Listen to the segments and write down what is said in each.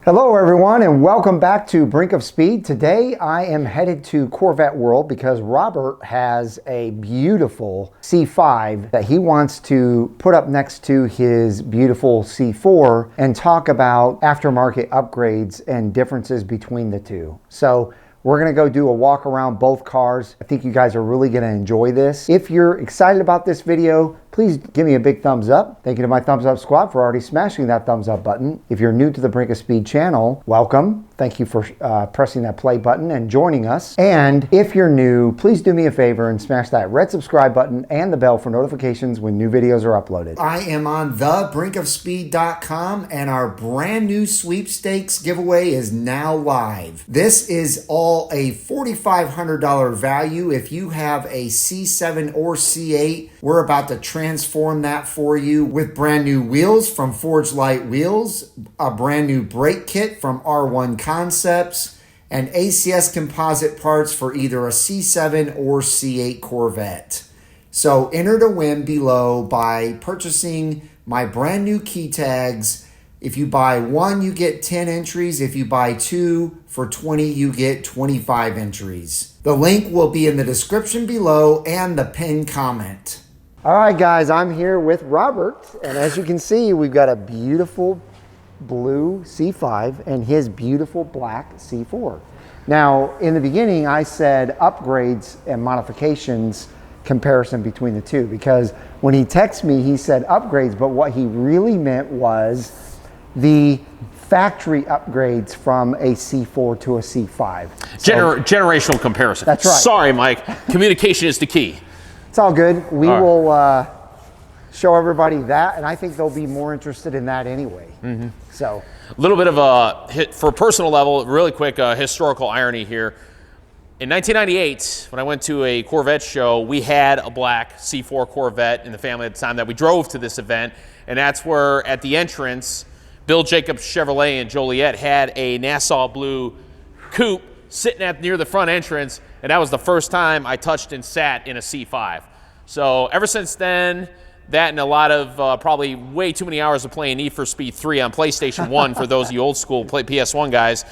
Hello everyone and welcome back to Brink of Speed. Today I am headed to Corvette World because Robert has a beautiful C5 that he wants to put up next to his beautiful C4 and talk about aftermarket upgrades and differences between the two. So we're gonna go do a walk around both cars. I think you guys are really gonna enjoy this. If you're excited about this video, please give me a big thumbs up. Thank you to my thumbs up squad for already smashing that thumbs up button. If you're new to the Brink of Speed channel, welcome. Thank you for pressing that play button and joining us. And if you're new, please do me a favor and smash that red subscribe button and the bell for notifications when new videos are uploaded. I am on thebrinkofspeed.com and our brand new sweepstakes giveaway is now live. This is all a $4,500 value. If you have a C7 or C8, we're about to transform that for you with brand new wheels from Forged Light Wheels, a brand new brake kit from R1 Concepts, and ACS composite parts for either a C7 or C8 Corvette. So enter to win below by purchasing my brand new key tags. If you buy one, you get 10 entries. If you buy two for 20, you get 25 entries. The link will be in the description below and the pinned comment. All right, guys, I'm here with Robert, and as you can see, we've got a beautiful blue C5 and his beautiful black C4. Now, in the beginning, I said upgrades and modifications comparison between the two, because when he texted me, he said upgrades, but what he really meant was the factory upgrades from a C4 to a C5. Generational comparison. That's right. Sorry, Mike. Communication is the key. It's all good. We will show everybody that, and I think they'll be more interested in that anyway. So, a little bit of a, for a personal level, really quick historical irony here. In 1998, when I went to a Corvette show, we had a black C4 Corvette in the family at the time that we drove to this event, and that's where at the entrance, Bill Jacobs Chevrolet in Joliet had a Nassau blue coupe sitting near the front entrance, and that was the first time I touched and sat in a C5. So ever since then, that and a lot of probably way too many hours of playing Need for Speed 3 on PlayStation 1 for those of you old school PS1 guys,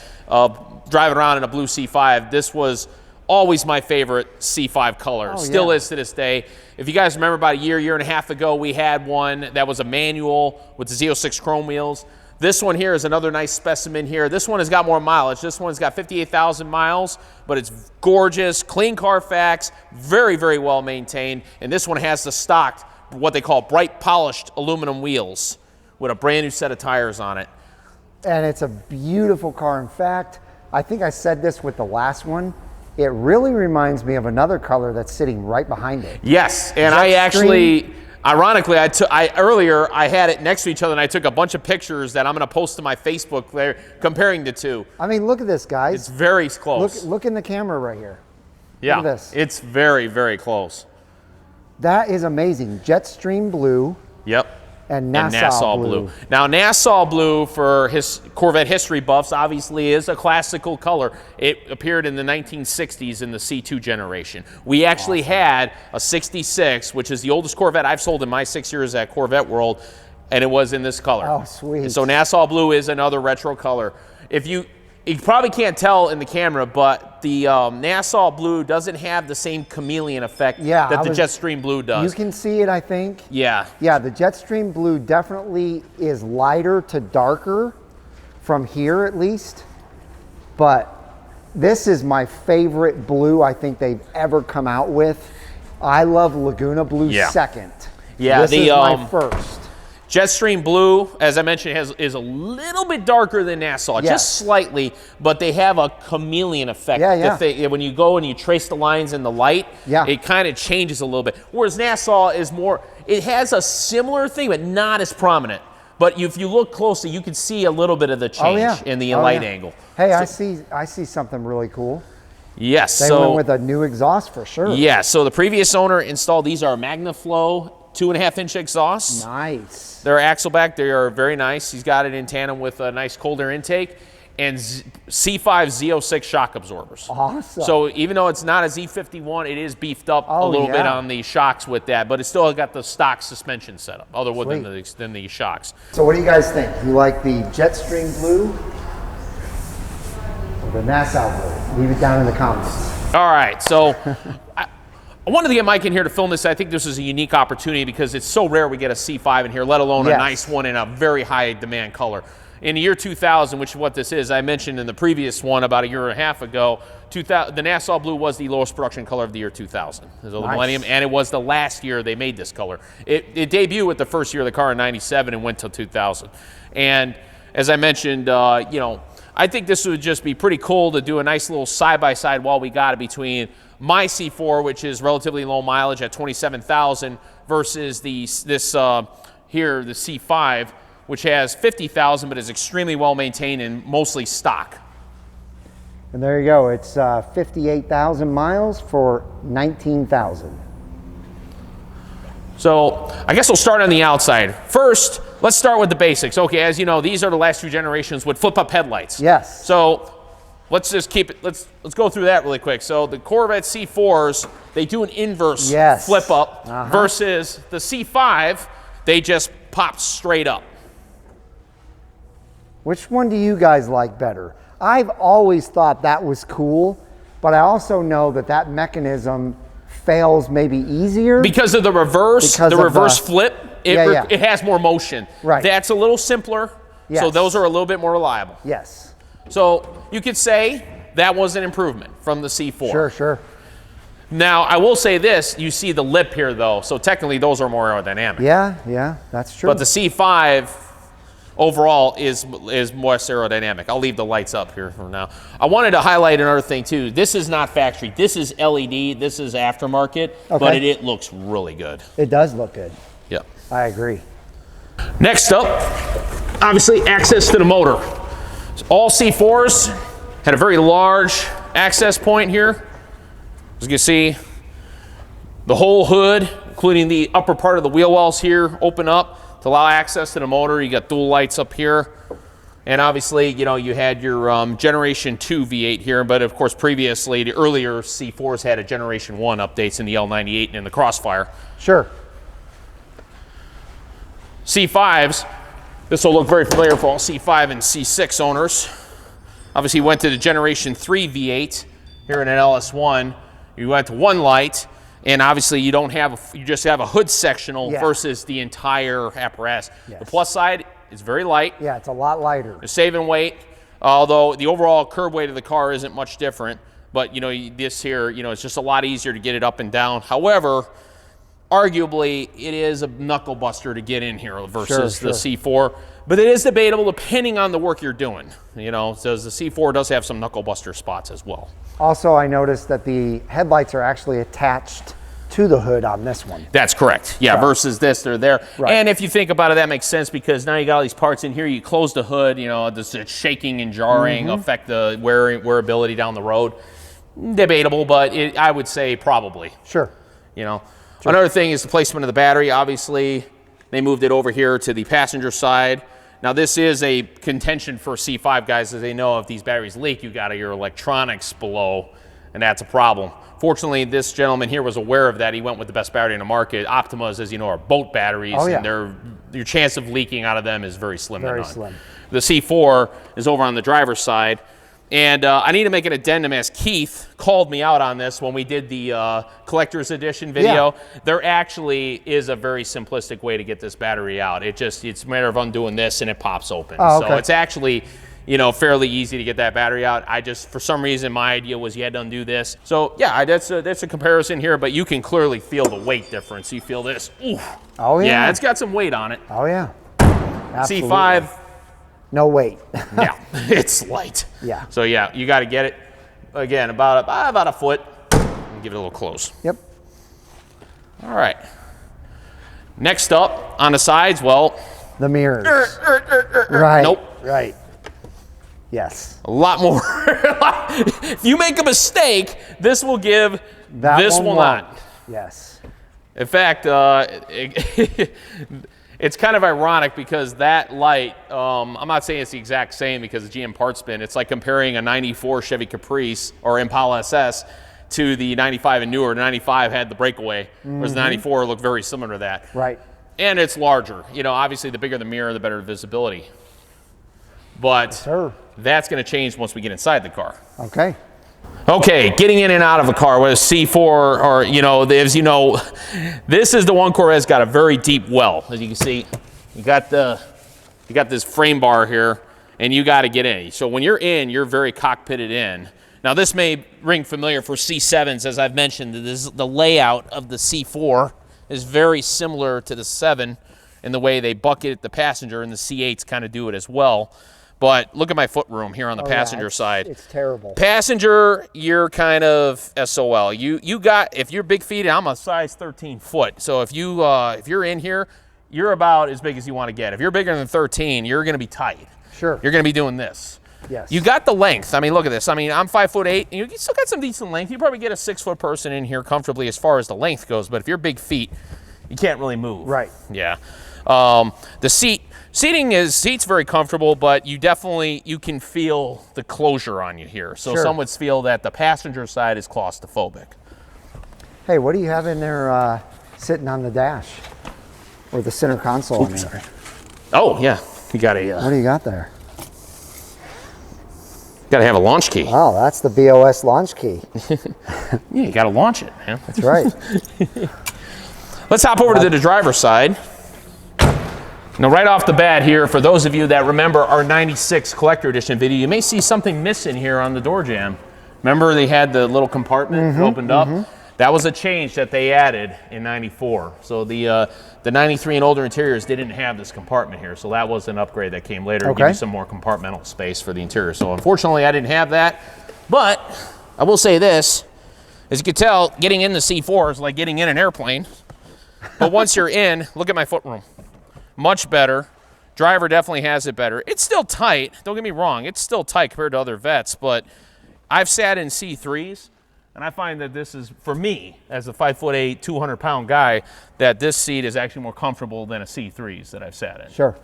driving around in a blue C5, this was always my favorite C5 color. Still is to this day. If you guys remember about a year and a half ago, we had one that was a manual with the Z06 chrome wheels. This one here is another nice specimen here. This one has got more mileage. This one's got 58,000 miles, but it's gorgeous, clean Carfax, very, very well maintained. And this one has the stock, what they call bright polished aluminum wheels with a brand new set of tires on it. And it's a beautiful car. In fact, I think I said this with the last one. It really reminds me of another color that's sitting right behind it. Yes, and I actually, ironically, earlier I had it next to each other and I took a bunch of pictures that I'm going to post to my Facebook there comparing the two. I mean, look at this, guys. It's very close. Look in the camera right here. Yeah, look at this. It's very, very close. That is amazing. Jetstream blue. Yep. And Nassau blue. Now, Nassau blue, for his Corvette history buffs, obviously is a classical color. It appeared in the 1960s in the C2 generation. We actually had a 66, which is the oldest Corvette I've sold in my 6 years at Corvette World, and it was in this color. Oh, sweet. And so Nassau blue is another retro color. You probably can't tell in the camera, but the Nassau blue doesn't have the same chameleon effect that the Jetstream blue does. You can see it, I think. Yeah. Yeah, the Jetstream blue definitely is lighter to darker from here at least. But this is my favorite blue I think they've ever come out with. I love Laguna blue second. Yeah, this is my first. Jetstream blue, as I mentioned, is a little bit darker than Nassau, just slightly, but they have a chameleon effect. When you go and you trace the lines in the light, it kind of changes a little bit. Whereas Nassau is more, it has a similar thing, but not as prominent. But if you look closely, you can see a little bit of the change in the light angle. Hey, I see something really cool. Yes. They went with a new exhaust for sure. Yeah, so the previous owner installed, these are MagnaFlow 2.5-inch exhausts. Nice. They're Axleback. They are very nice. He's got it in tandem with a nice cold air intake and C5 Z06 shock absorbers. Awesome. So even though it's not a Z51, it is beefed up a little bit on the shocks with that, but it's still got the stock suspension setup, other than the shocks. So what do you guys think? You like the Jetstream blue The Nassau Blue. Leave it down in the comments. All right, so I wanted to get Mike in here to film this. I think this is a unique opportunity because it's so rare we get a C5 in here, let alone a nice one in a very high demand color. In the year 2000, which is what this is, I mentioned in the previous one about a year and a half ago, the Nassau Blue was the lowest production color of the year 2000. The Millennium, and it was the last year they made this color. It debuted with the first year of the car in 97 and went till 2000. And as I mentioned, you know, I think this would just be pretty cool to do a nice little side-by-side while we got it between my C4, which is relatively low mileage at 27,000, versus this here, the C5, which has 50,000 but is extremely well maintained and mostly stock. And there you go. It's 58,000 miles for 19,000. So I guess we'll start on the outside. First, let's start with the basics. Okay, as you know, these are the last two generations with flip-up headlights. Yes. So let's just keep it, let's go through that really quick. So the Corvette C4s, they do an inverse flip-up versus the C5, they just pop straight up. Which one do you guys like better? I've always thought that was cool, but I also know that that mechanism fails maybe easier. Because of the reverse, flip, it has more motion. Right. That's a little simpler, so those are a little bit more reliable. Yes. So you could say that was an improvement from the C4. Sure, sure. Now, I will say this, you see the lip here though, so technically those are more aerodynamic. Yeah, that's true. But the C5 overall is more aerodynamic. I'll leave the lights up here for now. I wanted to highlight another thing too. This is not factory. This is LED. This is aftermarket, but it looks really good. It does look good. Yep. I agree. Next up, obviously access to the motor. So all C4s had a very large access point here. As you can see, the whole hood, including the upper part of the wheel wells here, open up to allow access to the motor. You got dual lights up here. And obviously, you know, you had your Generation 2 V8 here, but of course previously, the earlier C4s had a Generation 1 updates in the L98 and in the Crossfire. Sure. C5s, this will look very familiar for all C5 and C6 owners. Obviously went to the Generation 3 V8 here in an LS1. You went to one light. And obviously you don't have, you just have a hood sectional versus the entire apparatus. The plus side is very light. Yeah, it's a lot lighter. It's saving weight, although the overall curb weight of the car isn't much different. But you know, this here, you know, it's just a lot easier to get it up and down. However, arguably it is a knuckle buster to get in here versus the C4. But it is debatable depending on the work you're doing. You know, so the C4 does have some knuckle buster spots as well. Also, I noticed that the headlights are actually attached to the hood on this one. That's correct. Yeah, versus this, they're there. Right. And if you think about it, that makes sense because now you got all these parts in here. You close the hood, you know, this shaking and jarring affect the wearability down the road. Debatable, but I would say probably. Sure. You know, another thing is the placement of the battery. Obviously, they moved it over here to the passenger side. Now, this is a contention for C5 guys, as they know if these batteries leak, you got your electronics below, and that's a problem. Fortunately, this gentleman here was aware of that. He went with the best battery in the market. Optimas, as you know, are boat batteries, and your chance of leaking out of them is very slim. Very slim. The C4 is over on the driver's side. And I need to make an addendum, as Keith called me out on this when we did the collector's edition video. There actually is a very simplistic way to get this battery out. It's a matter of undoing this and it pops open. So it's actually, you know, fairly easy to get that battery out. For some reason, my idea was you had to undo this. So yeah, that's a comparison here, but you can clearly feel the weight difference. You feel this. Ooh. Oh yeah. Yeah, it's got some weight on it. Oh yeah. Absolutely. C5. No weight. Yeah, it's light. Yeah. So yeah, you got to get it, again, about a foot, and give it a little close. Yep. All right. Next up, on the sides, well. The mirrors. Right. Nope. Right. Yes. A lot more. If you make a mistake, this will give this one not. Yes. In fact, it's kind of ironic because that light, I'm not saying it's the exact same because of GM parts bin. It's like comparing a 94 Chevy Caprice or Impala SS to the 95 and newer. The 95 had the breakaway, whereas the 94 looked very similar to that. Right. And it's larger. You know, obviously the bigger the mirror, the better the visibility. But That's going to change once we get inside the car. Okay. Okay, getting in and out of a car with a C4, or, you know, as you know, this is the one Corvette that's got a very deep well. As you can see, you got this frame bar here, and you got to get in. So when you're in, you're very cockpitted in. Now, this may ring familiar for C7s, as I've mentioned. The layout of the C4 is very similar to the 7 in the way they bucket the passenger, and the C8s kind of do it as well. But look at my foot room here on the passenger side. It's terrible. Passenger, you're kind of SOL. You got, if you're big feet, I'm a size 13 foot. So if you're in here, you're about as big as you want to get. If you're bigger than 13, you're going to be tight. Sure. You're going to be doing this. Yes. You got the length. I mean, look at this. I mean, I'm 5'8", and you still got some decent length. You probably get a 6-foot person in here comfortably as far as the length goes. But if you're big feet, you can't really move. Right. Yeah. The seat's very comfortable, but you can feel the closure on you here. So Sure. some would feel that the passenger side is claustrophobic. Hey, what do you have in there sitting on the dash? Or the center console, I mean. Sorry. Oh, yeah. You got What do you got there? got to have a launch key. Oh, that's the BOS launch key. Yeah, you got to launch it, man. That's right. Let's hop over to the driver's side. Now, right off the bat here, for those of you that remember our 96 Collector Edition video, you may see something missing here on the door jamb. Remember they had the little compartment that opened up? That was a change that they added in 94. So the 93 and older interiors didn't have this compartment here, so that was an upgrade that came later to give you some more compartmental space for the interior. So unfortunately, I didn't have that, but I will say this. As you can tell, getting in the C4 is like getting in an airplane. But once you're in, look at my footroom. Much better. Driver definitely has it better. It's still tight. Don't get me wrong. It's still tight compared to other vets, but I've sat in C3s, and I find that this is, for me, as a 5'8", 200-pound guy, that this seat is actually more comfortable than a C3s that I've sat in. Sure.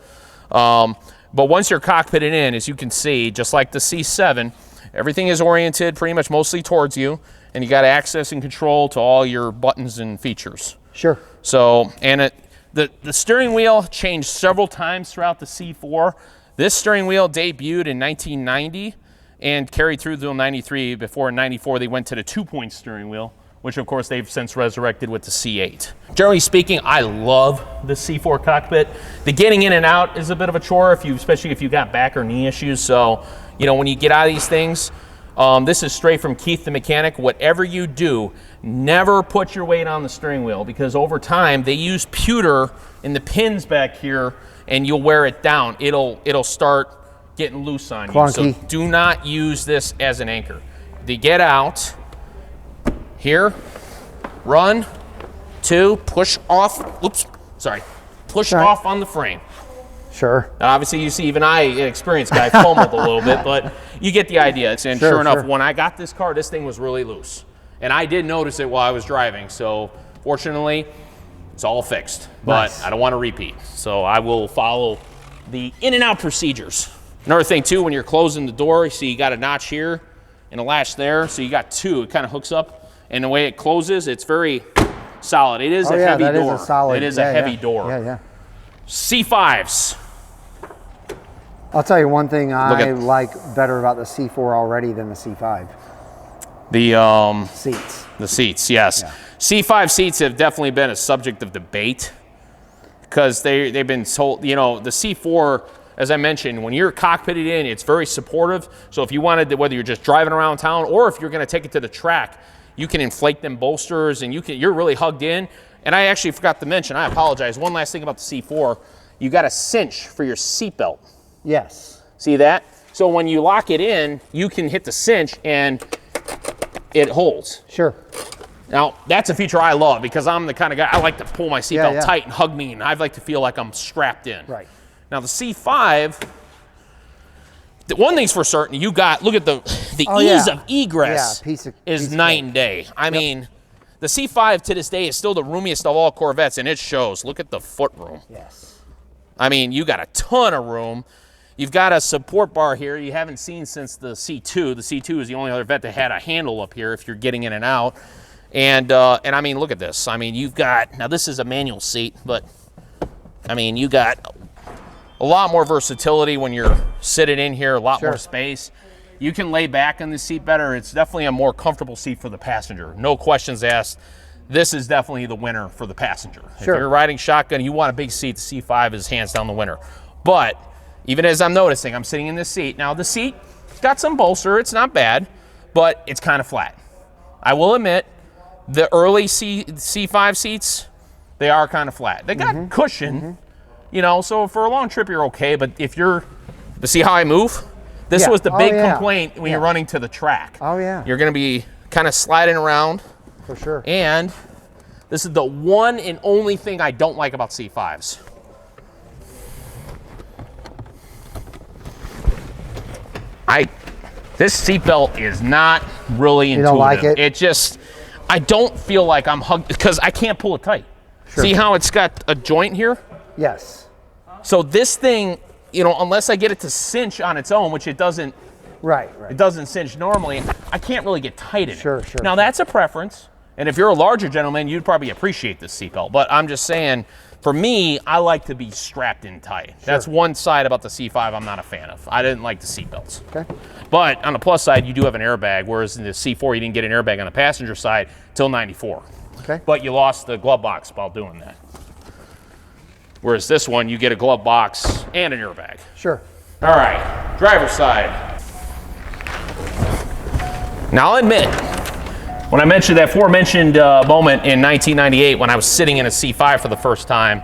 But once you're cockpitted in, as you can see, just like the C7, everything is oriented pretty much mostly towards you, and you got access and control to all your buttons and features. Sure. So, and the steering wheel changed several times throughout the C4. This steering wheel debuted in 1990 and carried through till 93. Before in 94, they went to the 2-point steering wheel, which of course they've since resurrected with the C8. Generally speaking, I love the C4 cockpit. The getting in and out is a bit of a chore, especially if you got back or knee issues. So, you know, when you get out of these things, this is straight from Keith the mechanic. Whatever you do, never put your weight on the steering wheel, because over time they use pewter in the pins back here, and you'll wear it down. It'll start getting loose on Clunky. you. So do not use this as an anchor. To get out, here, run, 2, push off. Oops, sorry. Push off on the frame. Sure. Now, obviously, you see, even I, an experienced guy, fumbled a little bit, but you get the idea. And sure enough, when I got this car, this thing was really loose. And I did notice it while I was driving. So, fortunately, it's all fixed. But I don't want to repeat. So, I will follow the in and out procedures. Another thing, too, when you're closing the door, you see you got a notch here and a latch there. So, you got 2. It kind of hooks up. And the way it closes, it's very solid. It is a heavy door. It is a heavy door. Yeah. C5s. I'll tell you one thing I like better about the C4 already than the C5. The seats. The seats, yes. Yeah. C5 seats have definitely been a subject of debate because they've been told, you know, the C4, as I mentioned, when you're cockpitted in, it's very supportive. So if you wanted to, whether you're just driving around town or if you're going to take it to the track, you can inflate them bolsters and you're really hugged in. And I actually forgot to mention, I apologize, one last thing about the C4, you got a cinch for your seatbelt. Yes. See that? So when you lock it in, you can hit the cinch and it holds. Sure. Now, that's a feature I love because I'm the kind of guy, I like to pull my seatbelt tight and hug me, and I like to feel like I'm strapped in. Right. Now, the C5, one thing's for certain, you got, look at the ease of egress is night and day. I mean, the C5 to this day is still the roomiest of all Corvettes, and it shows. Look at the footroom. Yes. I mean, you got a ton of room. You've got a support bar here you haven't seen since the C2. The C2 is the only other vet that had a handle up here if you're getting in and out. And I mean, look at this. I mean, you've got, now this is a manual seat, but I mean, you got a a lot more versatility when you're sitting in here, a lot Sure. more space. You can lay back in the seat better. It's definitely a more comfortable seat for the passenger. No questions asked. This is definitely the winner for the passenger. Sure. If you're riding shotgun, you want a big seat, the C5 is hands down the winner. But even as I'm noticing, I'm sitting in this seat. Now the seat's got some bolster, it's not bad, but it's kind of flat. I will admit, the early C5 seats, they are kind of flat. They got cushion, you know, so for a long trip you're okay, but if you're, to see how I move? This was the big complaint when you're running to the track. Oh yeah. You're gonna be kind of sliding around. For sure. And this is the one and only thing I don't like about C5s. This seatbelt is not really intuitive. You don't like it? It just, I don't feel like I'm hugged because I can't pull it tight. Sure. See how it's got a joint here? Yes. So this thing, you know, unless I get it to cinch on its own, which it doesn't, Right. it doesn't cinch normally, I can't really get tight in it. Sure. Now that's a preference, and if you're a larger gentleman, you'd probably appreciate this seatbelt. But I'm just saying, for me, I like to be strapped in tight. That's one side about the C5 I'm not a fan of. I didn't like the seatbelts. Okay. But on the plus side, you do have an airbag, whereas in the C4, you didn't get an airbag on the passenger side till '94. Okay. But you lost the glove box while doing that. Whereas this one, you get a glove box and an airbag. Sure. All right, driver's side. Now I'll admit, when I mentioned that aforementioned moment in 1998 when I was sitting in a C5 for the first time,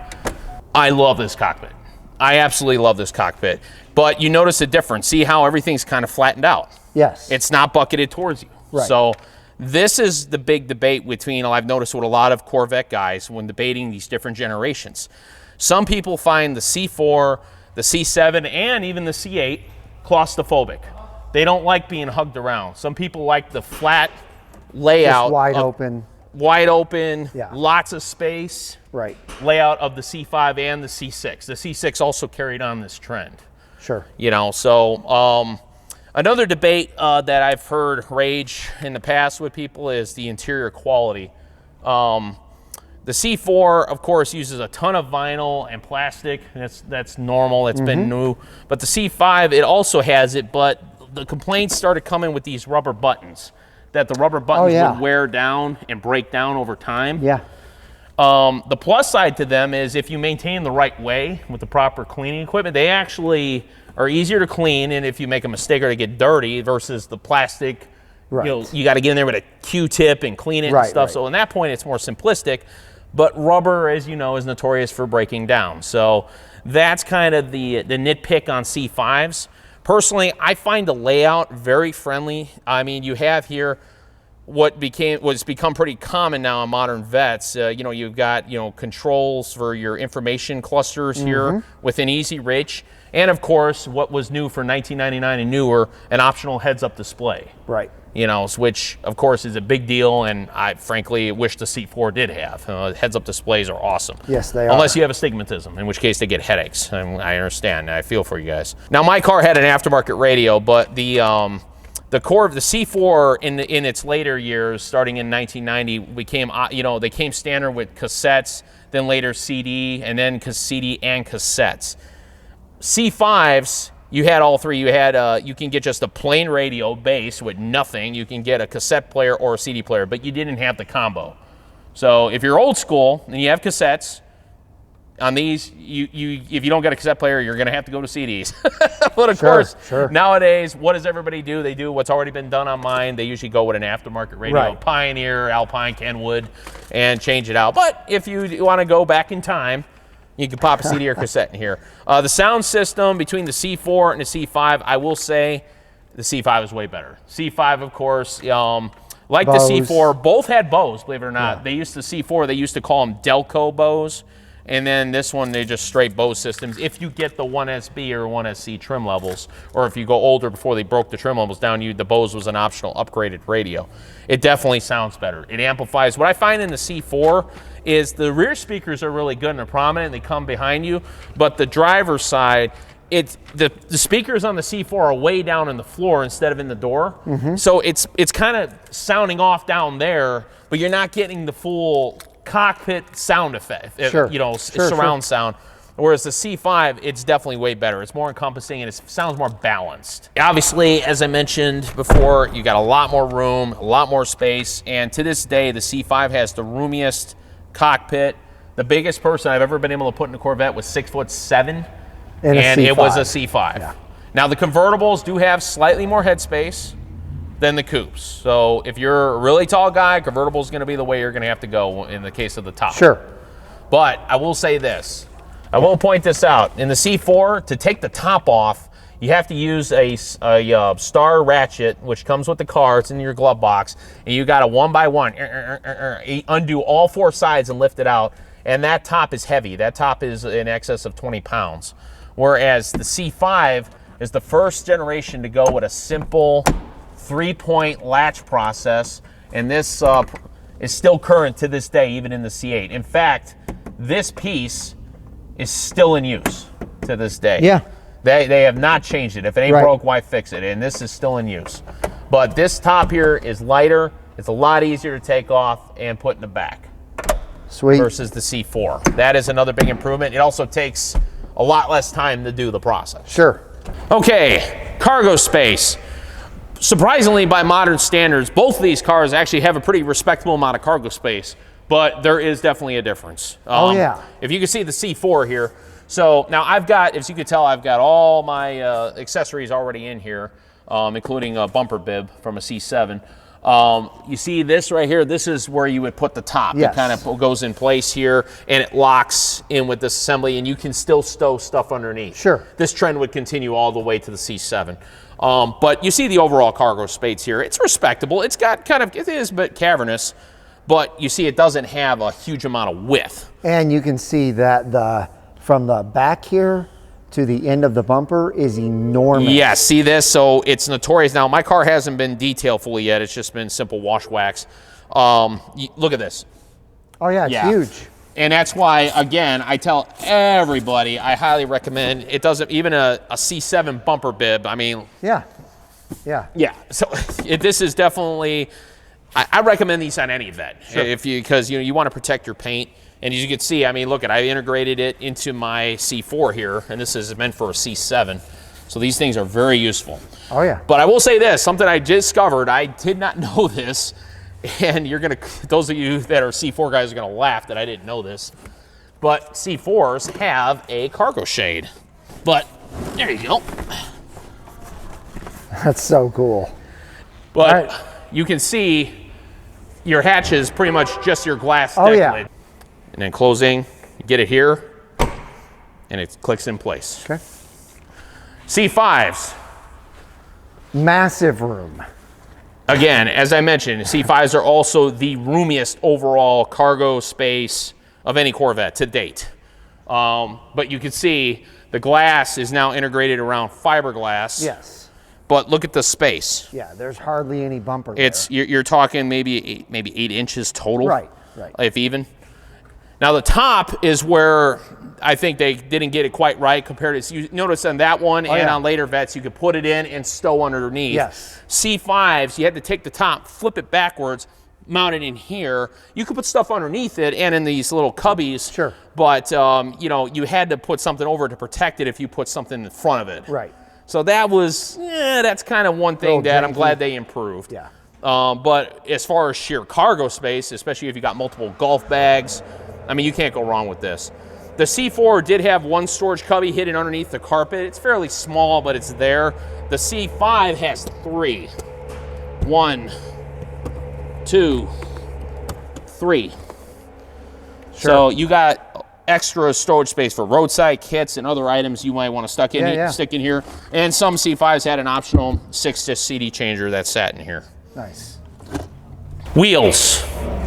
I love this cockpit. I absolutely love this cockpit. But you notice the difference. See how everything's kind of flattened out? Yes. It's not bucketed towards you. Right. So this is the big debate between, I've noticed with a lot of Corvette guys when debating these different generations. Some people find the C4, the C7, and even the C8 claustrophobic. They don't like being hugged around. Some people like the flat layout. Just wide open. Wide open, Yeah. lots of space. Right. Layout of the C5 and the C6. The C6 also carried on this trend. Sure. You know, so another debate that I've heard rage in the past with people is the interior quality. The C4, of course, uses a ton of vinyl and plastic. That's normal. It's been new. But the C5, it also has it, but the complaints started coming with these rubber buttons, that the rubber buttons would wear down and break down over time. Yeah. The plus side to them is if you maintain the right way with the proper cleaning equipment, they actually are easier to clean, and if you make a mistake or they get dirty versus the plastic, Right. you know, you got to get in there with a Q-tip and clean it and stuff. So in that point, it's more simplistic. But rubber, as you know, is notorious for breaking down. So that's kind of the nitpick on C5s. Personally, I find the layout very friendly. I mean, you have here what's become pretty common now on modern vets. You know, you've got, you know, controls for your information clusters here within easy reach. And of course, what was new for 1999 and newer, an optional heads-up display. Right. You know, which of course is a big deal, and I frankly wish the C4 did have. Heads-up displays are awesome. Yes, they are. Unless you have astigmatism, in which case they get headaches. I understand. I feel for you guys. Now, my car had an aftermarket radio, but the C4 in its later years, starting in 1990, became, you know, they came standard with cassettes, then later CD, and then CD and cassettes. C5s, you had all three. You had you can get just a plain radio base with nothing. You can get a cassette player or a CD player, but you didn't have the combo. So if you're old school and you have cassettes, on these, if you don't get a cassette player, you're going to have to go to CDs. But of course, nowadays, what does everybody do? They do what's already been done on mine. They usually go with an aftermarket radio, Pioneer, Alpine, Kenwood, and change it out. But if you want to go back in time, you can pop a CD or cassette in here. The sound system between the C4 and the C5, I will say the C5 is way better. C5, of course, like Bose. The C4, both had Bose, believe it or not. They used to C4, they used to call them Delco Bose. And then this one, they just straight Bose systems. If you get the 1SB or 1SC trim levels, or if you go older before they broke the trim levels down, the Bose was an optional upgraded radio. It definitely sounds better. It amplifies. What I find in the C4 is the rear speakers are really good and they're prominent. They come behind you. But the driver's side, the speakers on the C4 are way down in the floor instead of in the door. So it's kind of sounding off down there, but you're not getting the full cockpit sound effect, surround sound. Whereas the C5, it's definitely way better. It's more encompassing and it sounds more balanced. Obviously, as I mentioned before, you got a lot more room, a lot more space, and to this day, the C5 has the roomiest cockpit. The biggest person I've ever been able to put in a Corvette was 6'7", and it was a C5. Yeah. Now, the convertibles do have slightly more headspace than the coupes. So if you're a really tall guy, convertible is going to be the way you're going to have to go in the case of the top. Sure. But I will say this. I will point this out. In the C4, to take the top off, you have to use a star ratchet, which comes with the car. It's in your glove box. And you got to one by one undo all 4 sides and lift it out. And that top is heavy. That top is in excess of 20 pounds. Whereas the C5 is the first generation to go with a simple 3-point latch process. And this is still current to this day, even in the C8. In fact, this piece is still in use to this day. Yeah. They have not changed it. If it ain't broke, why fix it? And this is still in use. But this top here is lighter. It's a lot easier to take off and put in the back. Sweet. Versus the C4. That is another big improvement. It also takes a lot less time to do the process. Sure. Okay, cargo space. Surprisingly, by modern standards, both of these cars actually have a pretty respectable amount of cargo space, but there is definitely a difference. Oh, yeah. If you can see the C4 here. So now I've got, as you can tell, I've got all my accessories already in here, including a bumper bib from a C7. You see this right here? This is where you would put the top. Yes. It kind of goes in place here, and it locks in with this assembly, and you can still stow stuff underneath. Sure. This trend would continue all the way to the C7. But you see the overall cargo space here. It's respectable. It's got kind of, it is a bit cavernous, but you see it doesn't have a huge amount of width. And you can see that from the back here to the end of the bumper is enormous. Yeah, see this? So it's notorious. Now, my car hasn't been detailed fully yet. It's just been simple wash wax. Look at this. Oh, yeah, it's huge. And that's why, again, I tell everybody, I highly recommend, it doesn't, even a C7 bumper bib, I mean. Yeah, yeah. Yeah, so this is definitely, I recommend these on any event. Sure. Because you want to protect your paint. And as you can see, I mean, look, I integrated it into my C4 here, and this is meant for a C7. So these things are very useful. Oh, yeah. But I will say this, something I discovered, I did not know this, and you're going to, those of you that are C4 guys are going to laugh that I didn't know this, but C4s have a cargo shade. But there you go. That's so cool. But you can see your hatch is pretty much just your glass deck lid. And then closing, you get it here, and it clicks in place. Okay. C5s. Massive room. Again, as I mentioned, C5s are also the roomiest overall cargo space of any Corvette to date. But you can see the glass is now integrated around fiberglass. Yes. But look at the space. Yeah, there's hardly any bumper there. You're talking maybe 8 inches total. Right. If even. Now the top is where I think they didn't get it quite right compared to, you notice on that one on later Vettes, you could put it in and stow underneath. Yes. C5s, you had to take the top, flip it backwards, mount it in here. You could put stuff underneath it and in these little cubbies. Sure. But, you had to put something over to protect it if you put something in front of it. Right. So that was, that's kind of one thing that I'm glad they improved. Yeah. But as far as sheer cargo space, especially if you got multiple golf bags, I mean, you can't go wrong with this. The C4 did have one storage cubby hidden underneath the carpet. It's fairly small, but it's there. The C5 has 3. 1, 2, 3. Sure. So you got extra storage space for roadside kits and other items you might want to stick in here. And some C5s had an optional 6-disc CD changer that sat in here. Nice. Wheels.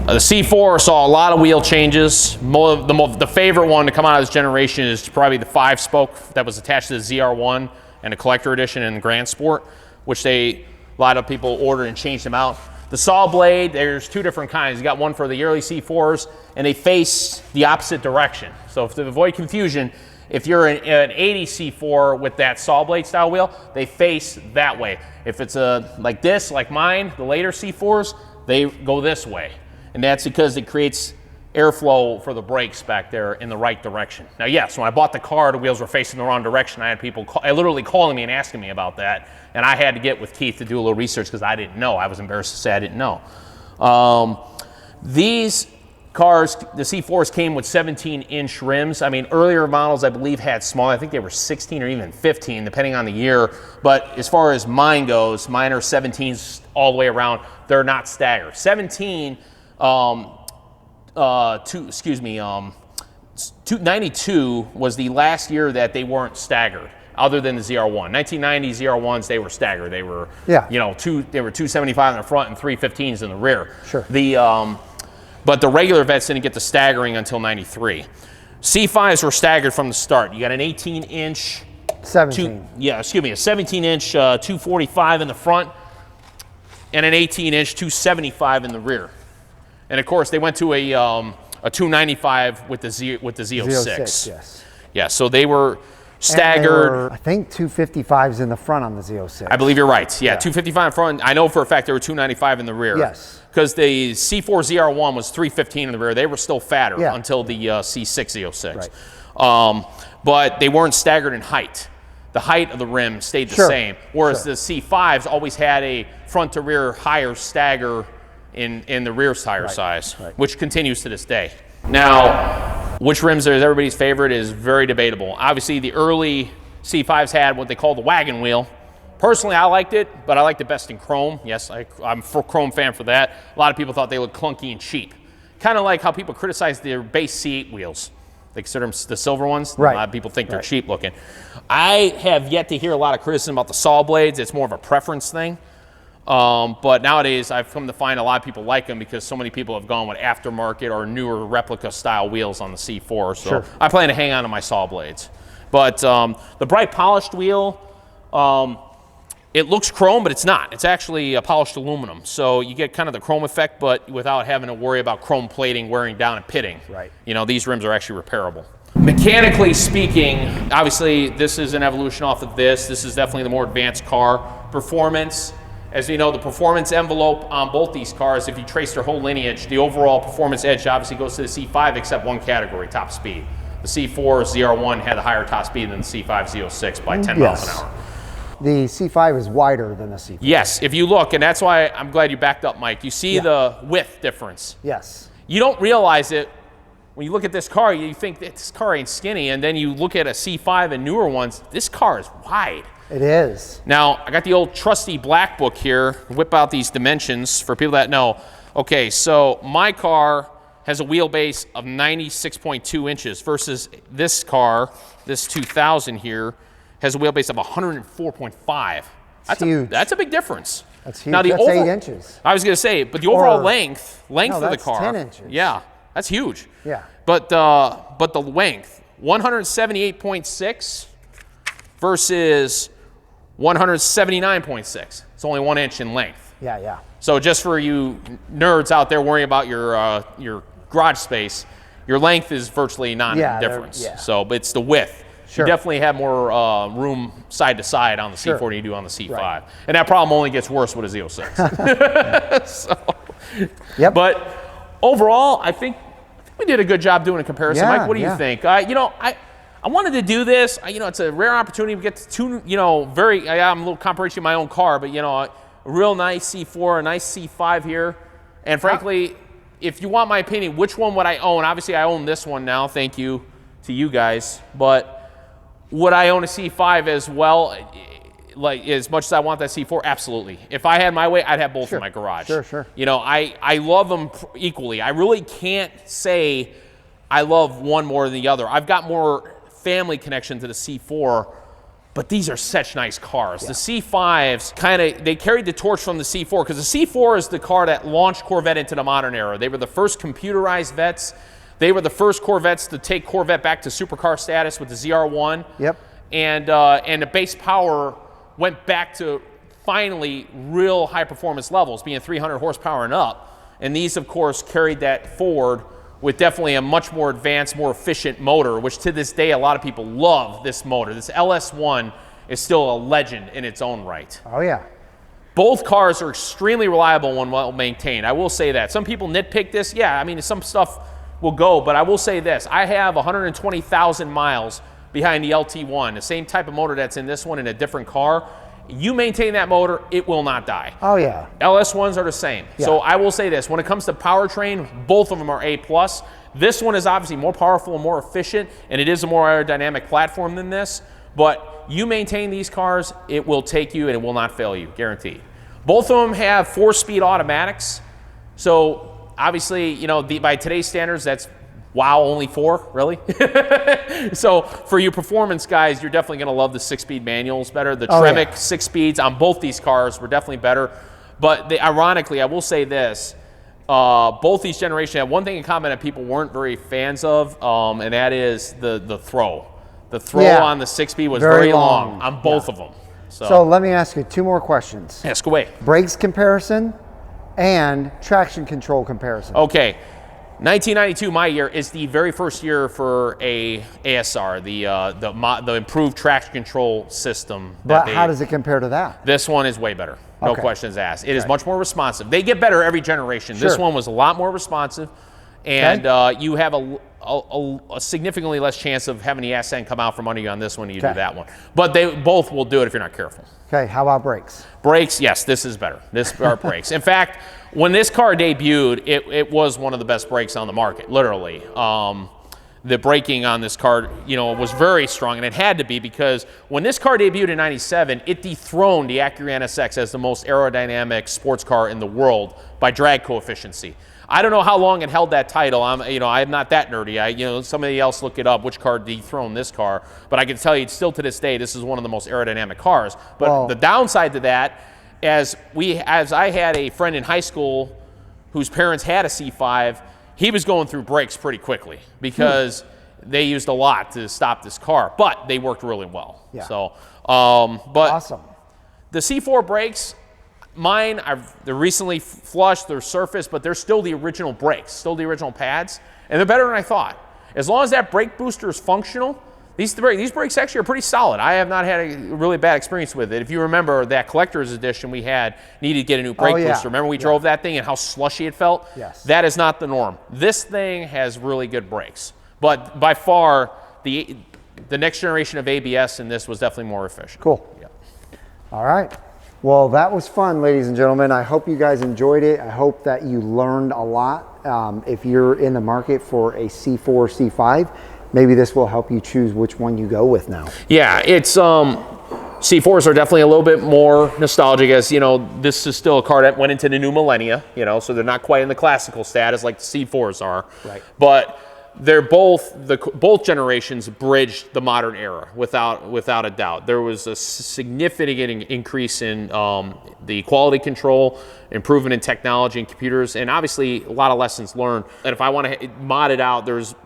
The C4 saw a lot of wheel changes. The favorite one to come out of this generation is probably the 5-spoke that was attached to the ZR1 and the Collector Edition and the Grand Sport, which a lot of people ordered and changed them out. The saw blade, there's 2 different kinds. You got one for the early C4s, and they face the opposite direction. So to avoid confusion, if you're an 80 C4 with that saw blade style wheel, they face that way. If it's like this, like mine, the later C4s, they go this way. And that's because it creates airflow for the brakes back there in the right direction. Now, yes, when I bought the car, the wheels were facing the wrong direction. I had people literally calling me and asking me about that, and I had to get with Keith to do a little research because I didn't know. I was embarrassed to say I didn't know. These cars, the C4s came with 17-inch rims. I mean, earlier models, I believe, had small. I think they were 16 or even 15, depending on the year. But as far as mine goes, mine are 17s all the way around. They're not staggered. 92 was the last year that they weren't staggered, other than the ZR1. 1990 ZR1s, they were staggered. They were, they were 275 in the front and 315s in the rear. Sure. But the regular vets didn't get the staggering until 93. C5s were staggered from the start. You got an 18-inch, a 17-inch 245 in the front, and an 18-inch 275 in the rear. And of course, they went to a 295 with the Z06. Yes. Yeah, so they were staggered. I think 255s in the front on the Z06. I believe you're right. Yeah, 255 in front. I know for a fact there were 295 in the rear. Yes. Because the C4 ZR1 was 315 in the rear. They were still fatter until the C6 Z06. Right. But they weren't staggered in height. The height of the rim stayed the same, whereas the C5s always had a front to rear higher stagger in the rear tire size, which continues to this day. Now, which rims is everybody's favorite is very debatable. Obviously, the early C5s had what they call the wagon wheel. Personally, I liked it, but I liked it best in chrome. Yes, I'm a chrome fan for that. A lot of people thought they looked clunky and cheap. Kind of like how people criticize their base C8 wheels. They consider them the silver ones. Right. A lot of people think they're cheap looking. I have yet to hear a lot of criticism about the saw blades. It's more of a preference thing. But nowadays, I've come to find a lot of people like them because so many people have gone with aftermarket or newer replica style wheels on the C4. So I plan to hang on to my saw blades. But the bright polished wheel, it looks chrome, but it's not. It's actually a polished aluminum. So you get kind of the chrome effect, but without having to worry about chrome plating wearing down and pitting. Right. You know, these rims are actually repairable. Mechanically speaking, obviously this is an evolution off of this. This is definitely the more advanced car. Performance, as we know, the performance envelope on both these cars, if you trace their whole lineage, the overall performance edge obviously goes to the C5 except one category, top speed. The C4 ZR1 had a higher top speed than the C5 Z06 by 10 miles an hour. The C5 is wider than the C4. Yes, if you look, and that's why I'm glad you backed up, Mike. You see the width difference. Yes. You don't realize it when you look at this car. You think this car ain't skinny, and then you look at a C5 and newer ones. This car is wide. It is. Now, I got the old trusty black book here. Whip out these dimensions for people that know. Okay, so my car has a wheelbase of 96.2 inches versus this car, this 2000 here, has a wheelbase of 104.5. That's huge. That's a big difference. That's huge. Now, That's 8 inches. I was going to say, but the overall length of the car. 10 inches. Yeah, that's huge. Yeah. But the length, 178.6 versus 179.6. It's only 1 inch in length. Yeah, yeah. So just for you nerds out there worrying about your garage space, your length is virtually non-difference. So it's the width. You definitely have more room side to side on the C4 than you do on the C5. Right. And that problem only gets worse with a Z06. But overall, I think we did a good job doing a comparison. Mike, what do you think? I wanted to do this. It's a rare opportunity to get to two, I'm a little comparison in my own car, but, a real nice C4, a nice C5 here. And frankly, if you want my opinion, which one would I own? Obviously, I own this one now. Thank you to you guys. But would I own a C5 as well, like as much as I want that C4? Absolutely. If I had my way, I'd have both in my garage. Sure. I love them equally. I really can't say I love one more than the other. I've got more family connection to the C4, but these are such nice cars. The C5s they carried the torch from the C4 because the C4 is the car that launched Corvette into the modern era. They were the first computerized vets. They were the first Corvettes to take Corvette back to supercar status with the ZR1. Yep. And the base power went back to finally real high performance levels, being 300 horsepower and up. And these, of course, carried that forward with definitely a much more advanced, more efficient motor, which to this day, a lot of people love this motor. This LS1 is still a legend in its own right. Oh, yeah. Both cars are extremely reliable when well maintained. I will say that. Some people nitpick this. Yeah, I mean, some stuff will go. But I will say this, I have 120,000 miles behind the LT1, the same type of motor that's in this one in a different car. You maintain that motor, it will not die. Oh yeah. LS1s are the same. Yeah. So I will say this, when it comes to powertrain, both of them are A+. This one is obviously more powerful and more efficient, and it is a more aerodynamic platform than this, but you maintain these cars, it will take you and it will not fail you, guaranteed. Both of them have 4-speed automatics. So obviously, you know, by today's standards, that's wow, only 4, really? So for you performance guys, you're definitely gonna love the 6-speed manuals better. The Tremec 6 speeds on both these cars were definitely better. But ironically, I will say this, both these generations have one thing in common that people weren't very fans of, and that is the throw. The throw on the 6-speed was very long on both of them. So let me ask you 2 more questions. Ask away. Brakes comparison and traction control comparison. Okay. 1992, my year, is the very first year for a ASR, the improved traction control system. But how does it compare to that? This one is way better. No questions asked. It is much more responsive. They get better every generation. This one was a lot more responsive, and you have a significantly less chance of having the ass end come out from under you on this one than you do that one. But they both will do it if you're not careful. Okay, how about brakes? Brakes, yes, this is better. This are brakes. In fact, when this car debuted, it was one of the best brakes on the market, literally. The braking on this car, you know, was very strong, and it had to be because when this car debuted in '97, it dethroned the Acura NSX as the most aerodynamic sports car in the world by drag coefficiency. I don't know how long it held that title. I'm not that nerdy. Somebody else look it up which car dethroned this car, but I can tell you, still to this day, this is one of the most aerodynamic cars. But the downside to that, as I had a friend in high school whose parents had a C5, he was going through brakes pretty quickly because they used a lot to stop this car, but they worked really well. Yeah. So, but awesome. The C4 brakes, mine, they're recently flushed, they're surfaced, but they're still the original brakes, still the original pads, and they're better than I thought. As long as that brake booster is functional, these brakes actually are pretty solid. I have not had a really bad experience with it. If you remember that collector's edition we had, needed to get a new brake booster. Remember we drove that thing and how slushy it felt? Yes. That is not the norm. This thing has really good brakes. But by far, the next generation of ABS in this was definitely more efficient. Cool. Yeah. All right. Well, that was fun, ladies and gentlemen. I hope you guys enjoyed it. I hope that you learned a lot. If you're in the market for a C4, C5, maybe this will help you choose which one you go with now. Yeah, it's C4s are definitely a little bit more nostalgic, as you know, this is still a car that went into the new millennia, you know, so they're not quite in the classical status like the C4s are. Right. But they're both generations bridged the modern era without a doubt. There was a significant increase in the quality control, improvement in technology and computers, and obviously a lot of lessons learned. And if I want to mod it out, there's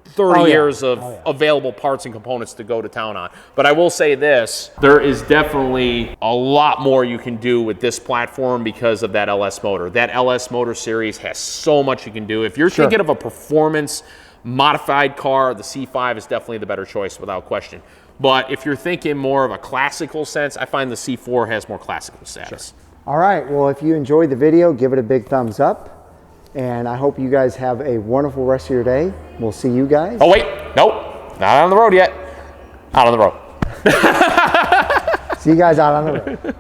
30 years of available parts and components to go to town on. But I will say this, there is definitely a lot more you can do with this platform because of that LS motor. That LS motor series has so much you can do. If you're thinking of a performance modified car, the C5 is definitely the better choice without question. But if you're thinking more of a classical sense, I find the C4 has more classical status. All right, well, if you enjoyed the video, give it a big thumbs up. And I hope you guys have a wonderful rest of your day. We'll see you guys. Oh, wait. Nope. Not on the road yet. Out on the road. See you guys out on the road.